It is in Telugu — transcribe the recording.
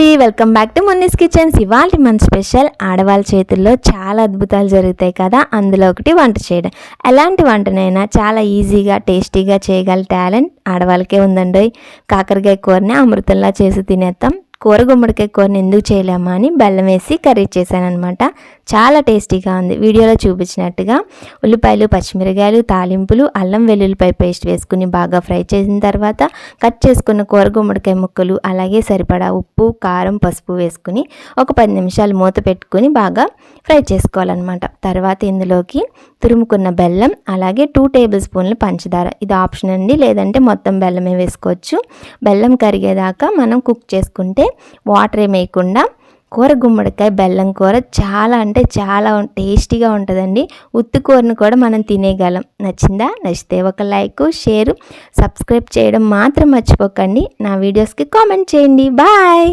అండి, వెల్కమ్ బ్యాక్ టు మున్నీస్ కిచెన్స్. ఇవాళ మన స్పెషల్ ఆడవాళ్ళ చేతుల్లో చాలా అద్భుతాలు జరుగుతాయి కదా, అందులో ఒకటి వంట చేయడం. ఎలాంటి వంటనైనా చాలా ఈజీగా టేస్టీగా చేయగల టాలెంట్ ఆడవాళ్ళకే ఉందండి. కాకరకాయ కూరని అమృతంలా చేసి తినేస్తాం. కూర గుమ్మడికాయ కూరని ఎందుకు చేయలేమా అని బెల్లం వేసి కర్రీ చేశాను అనమాట. చాలా టేస్టీగా ఉంది. వీడియోలో చూపించినట్టుగా ఉల్లిపాయలు, పచ్చిమిరకాయలు, తాలింపులు, అల్లం వెల్లుల్లిపాయ పేస్ట్ వేసుకుని బాగా ఫ్రై చేసిన తర్వాత కట్ చేసుకున్న కూర గుమ్మడికాయ ముక్కలు, అలాగే సరిపడా ఉప్పు, కారం, పసుపు వేసుకుని ఒక 10 నిమిషాలు మూత పెట్టుకుని బాగా ఫ్రై చేసుకోవాలన్నమాట. తర్వాత ఇందులోకి తురుముకున్న బెల్లం, అలాగే 2 టేబుల్ స్పూన్లు పంచదార. ఇది ఆప్షన్ అండి, లేదంటే మొత్తం బెల్లమే వేసుకోవచ్చు. బెల్లం కరిగేదాకా మనం కుక్ చేసుకుంటే వాటర్ వేయకుండా కూర గుమ్మడికాయ బెల్లం కూర చాలా అంటే చాలా టేస్టీగా ఉంటుందండి. ఉత్తి కూరను కూడా మనం తినేయగలం. నచ్చిందా? నచ్చితే ఒక లైక్, షేర్, సబ్స్క్రైబ్ చేయడం మాత్రం మర్చిపోకండి. నా వీడియోస్కి కామెంట్ చేయండి. బాయ్.